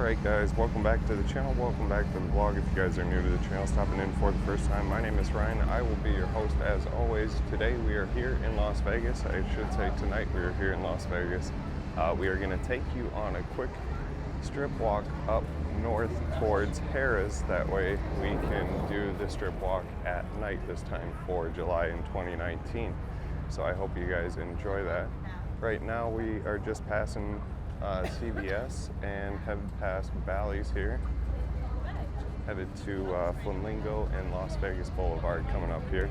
Alright guys, welcome back to the channel, welcome back to the vlog. If you guys are new to the channel, stopping in for the first time, my name is Ryan. I will be your host as always. Today we are here in Las Vegas. I should say tonight we are here in Las Vegas. We are going to take you on a quick strip walk up north towards Harrah's. That way we can do the strip walk at night this time for July in 2019. So I hope you guys enjoy that. Right now we are just passing CVS and headed past Bally's here, headed to Flamingo and Las Vegas Boulevard coming up here.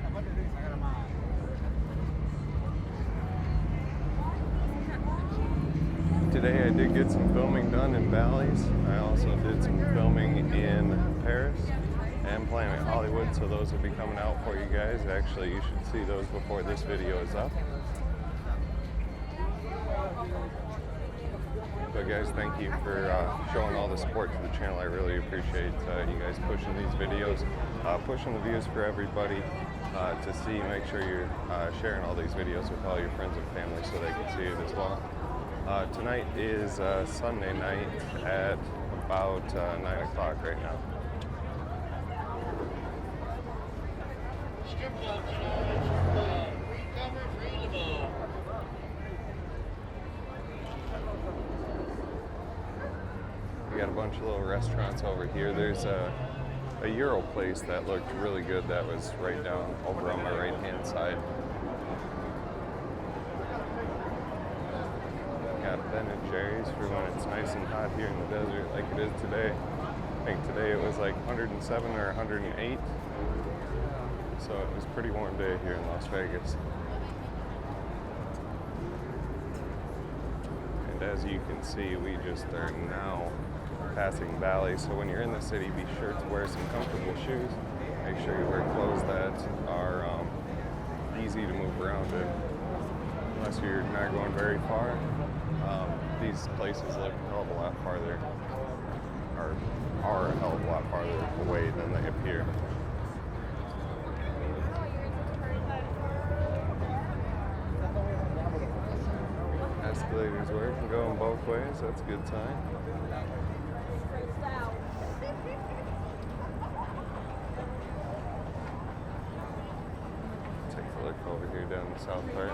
Today I did get some filming done in Bally's. I also did some filming in Paris and Planet Hollywood, so those will be coming out for you guys. Actually, you should see those before this video is up. But guys, thank you for showing all the support to the channel. I really appreciate you guys pushing these videos, pushing the views for everybody to see. Make sure you're sharing all these videos with all your friends and family so they can see it as well. Tonight is Sunday night at about 9 o'clock right now. We got a bunch of little restaurants over here. There's a Euro place that looked really good that was right down over on my right hand side. Got Ben and Jerry's for when it's nice and hot here in the desert like it is today. I think today it was like 107 or 108. So it was a pretty warm day here in Las Vegas. And as you can see, we just are now passing Bally. So when you're in the city, be sure to wear some comfortable shoes. Make sure you wear clothes that are easy to move around in. Unless you're not going very far. These places look a hell of a lot farther, or are a hell of a lot farther away than they appear. Escalators work and going both ways, that's a good sign. Take a look over here down the south part.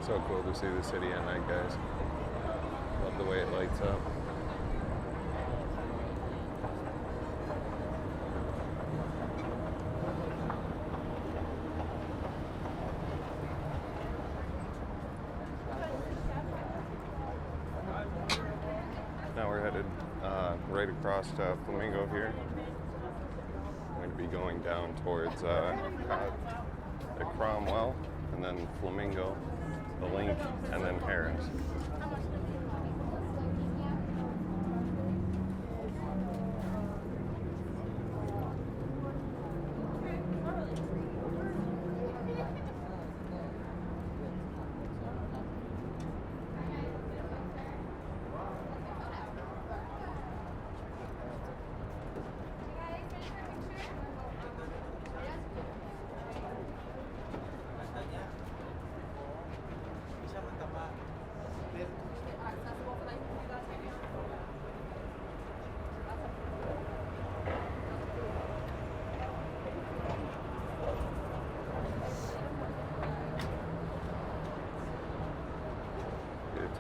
So cool to see the city at night, guys. Love the way it lights up. Now we're headed right across Flamingo here. We're going to be going down towards the Cromwell, and then Flamingo, the Linq, and then Harrah.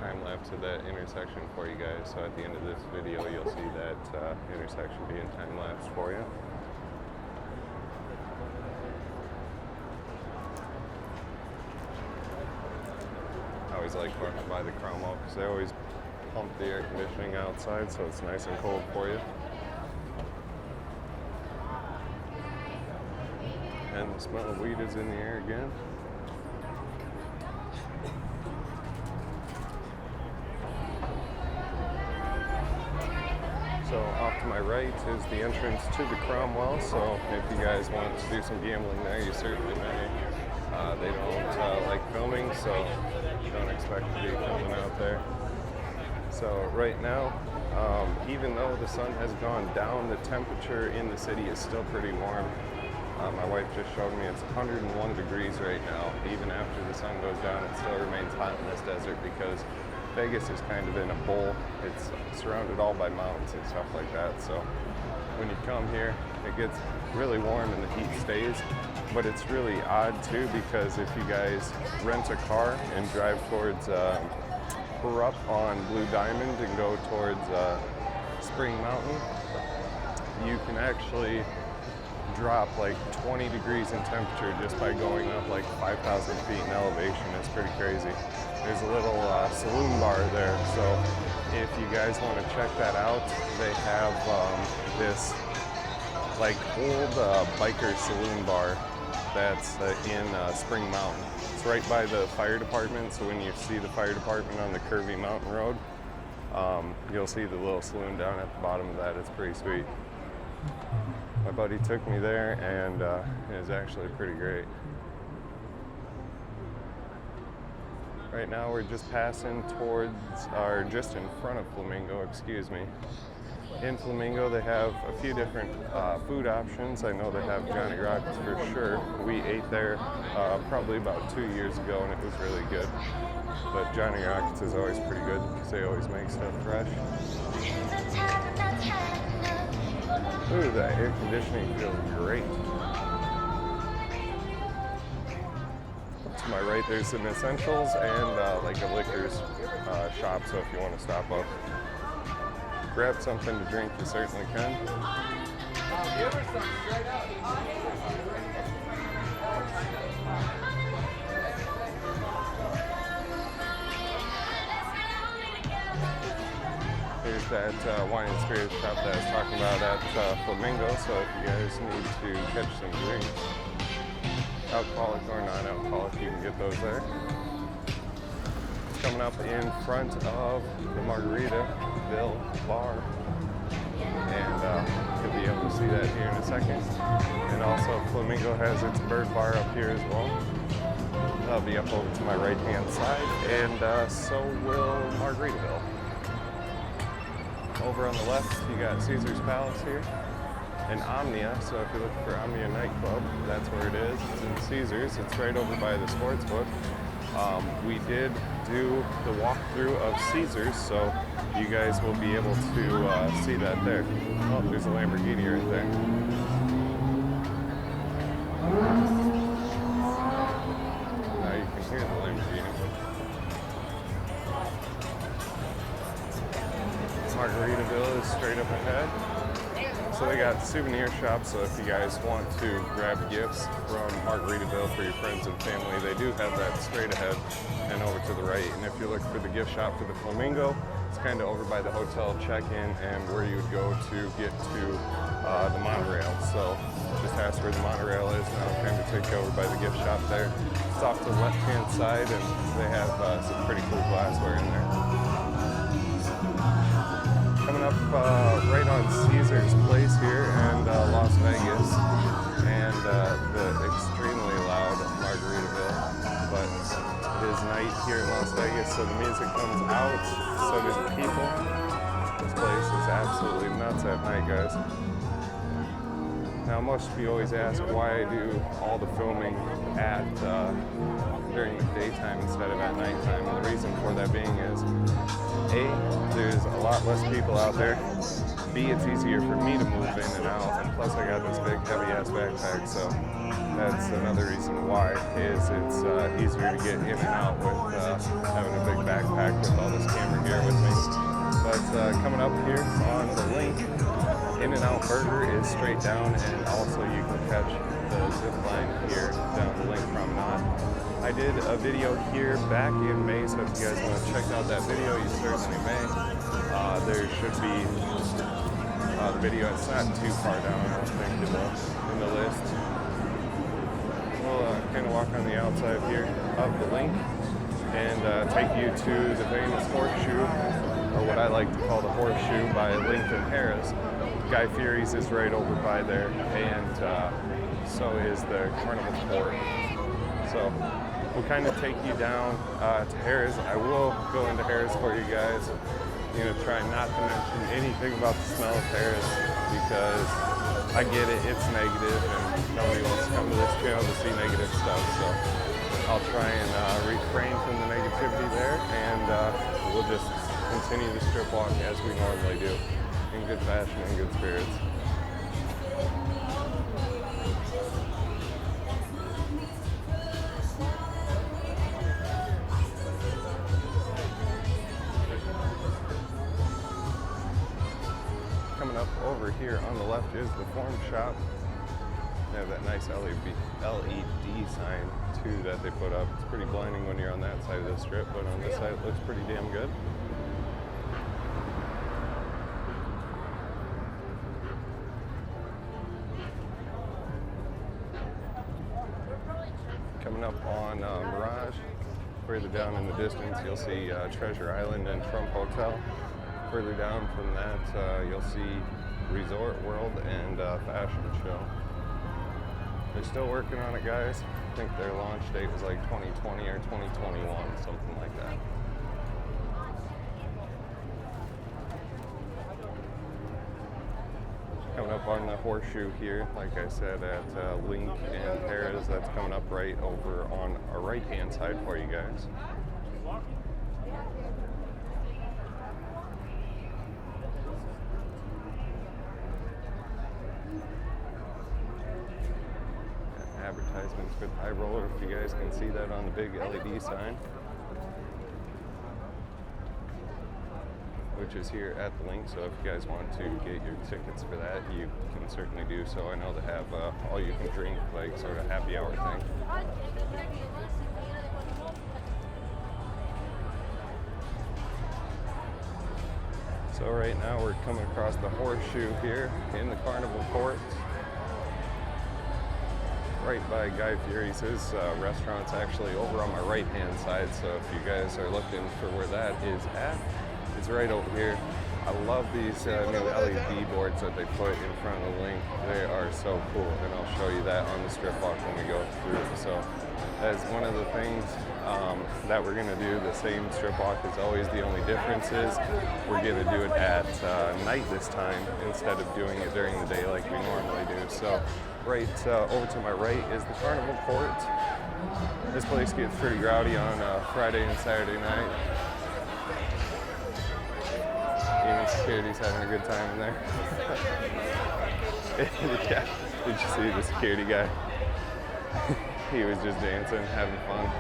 Time lapse of that intersection for you guys, so at the end of this video you'll see that intersection being time lapsed for you. I always like parking by the Cromwell because they always pump the air conditioning outside so it's nice and cold for you. And the smell of weed is in the air again. So off to my right is the entrance to the Cromwell, so if you guys want to do some gambling there, you certainly may. They don't like filming, so you don't expect to be filming out there. So right now, even though the sun has gone down, the temperature in the city is still pretty warm. My wife just showed me it's 101 degrees right now. Even after the sun goes down, it still remains hot in this desert because Vegas is kind of in a bowl. It's surrounded all by mountains and stuff like that. So when you come here, it gets really warm and the heat stays. But it's really odd too, because if you guys rent a car and drive towards Harrah on Blue Diamond and go towards Spring Mountain, you can actually drop like 20 degrees in temperature just by going up like 5,000 feet in elevation. It's pretty crazy. There's a little saloon bar there, so if you guys want to check that out, they have this like old biker saloon bar that's in Spring Mountain. It's right by the fire department, so when you see the fire department on the curvy mountain road, you'll see the little saloon down at the bottom of that. It's pretty sweet. My buddy took me there, and it was actually pretty great. Right now we're just passing towards, or just in front of Flamingo, excuse me. In Flamingo they have a few different food options. I know they have Johnny Rockets for sure. We ate there probably about 2 years ago and it was really good. But Johnny Rockets is always pretty good because they always make stuff fresh. Ooh, the air conditioning feels great. To my right, there's some essentials and like a liquors shop, so if you want to stop up, grab something to drink, you certainly can. Here's that wine and spirits shop that I was talking about at Flamingo, so if you guys need to catch some drinks, alcoholic or non-alcoholic, you can get those there. Coming up in front of the Margaritaville bar, and you'll be able to see that here in a second. And also Flamingo has its bird bar up here as well. That'll be up over to my right hand side, and so will Margaritaville. Over on the left, you got Caesar's Palace here, and Omnia. So if you're looking for Omnia nightclub, that's where it is. It's in Caesar's. It's right over by the sports book. We did do the walkthrough of Caesar's, so you guys will be able to see that there. Oh, there's a Lamborghini right there. Now you can hear the Lamborghini. Margaritaville is straight up ahead. So they got souvenir shops, so if you guys want to grab gifts from Margaritaville for your friends and family, they do have that straight ahead and over to the right. And if you're looking for the gift shop for the Flamingo, it's kind of over by the hotel check-in and where you would go to get to the monorail. So just ask where the monorail is, and I'll kind of take you over by the gift shop there. It's off the left-hand side, and they have some pretty cool glassware in there. Coming up right on Caesar's Place here in Las Vegas, and the extremely loud Margaritaville, but it is night here in Las Vegas, so the music comes out, so do the people. This place is absolutely nuts at night, guys. Now, most of you always ask why I do all the filming at during the daytime instead of at nighttime, and the reason for that being is A, there's a lot less people out there. B, it's easier for me to move in and out. And plus I got this big heavy ass backpack, so that's another reason why is it's easier to get in and out with having a big backpack with all this camera gear with me. But coming up here on the Linq, In-N-Out Burger is straight down, and also you can catch the zip line here down the Linq Promenade. I did a video here back in May, so if you guys want to check out that video, you certainly may. There should be the video. It's not too far down, I don't think, in the list. We'll kind of walk on the outside here of the Linq and take you to the famous horseshoe, or what I like to call the horseshoe by Linq and Harrah's. Guy Fieri's is right over by there, and so is the Carnival Court. So we'll kind of take you down to Harrah's. I will go into Harrah's for you guys. You know, try not to mention anything about the smell of Harrah's because I get it, it's negative, and nobody wants to come to this channel to see negative stuff, so I'll try and refrain from the negativity there, and we'll just continue the strip walk as we normally do, in good fashion and good spirits. Coming up over here on the left is the form shop. They have that nice LED sign too that they put up. It's pretty blinding when you're on that side of the strip, but on this side it looks pretty damn good. Coming up on Mirage, further down in the distance you'll see Treasure Island and Trump Hotel. Further down from that you'll see Resort World and Fashion Show. They're still working on it, guys. I think their launch date was like 2020 or 2021, something like that. Coming up on the Horseshoe here, like I said, at Linq and Harrah's. That's coming up right over on our right-hand side for you guys. Advertisements for the high roller, if you guys can see that on the big LED sign, which is here at the Linq. So if you guys want to get your tickets for that, you can certainly do so. I know they have all you can drink, like sort of happy hour thing. So right now we're coming across the Horseshoe here in the Carnival Court, right by Guy Fieri's. His restaurant's actually over on my right-hand side, so if you guys are looking for where that is at, it's right over here. I love these new LED boards that they put in front of the Linq. They are so cool, and I'll show you that on the strip walk when we go through. So that's one of the things that we're gonna do. The same strip walk as always. The only difference is we're gonna do it at night this time instead of doing it during the day like we normally do. So right over to my right is the Carnival Court. This place gets pretty rowdy on Friday and Saturday night. Even security's having a good time in there. Yeah, did you see the security guy? He was just dancing, having fun.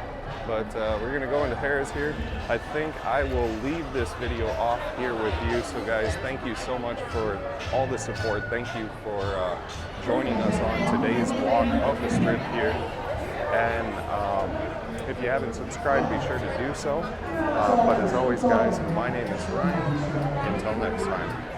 But we're gonna go into Harrah's here. I think I will leave this video off here with you. So guys, thank you so much for all the support. Thank you for joining us on today's vlog of the strip here. And if you haven't subscribed, be sure to do so. But as always, guys, my name is Ryan. Until next time.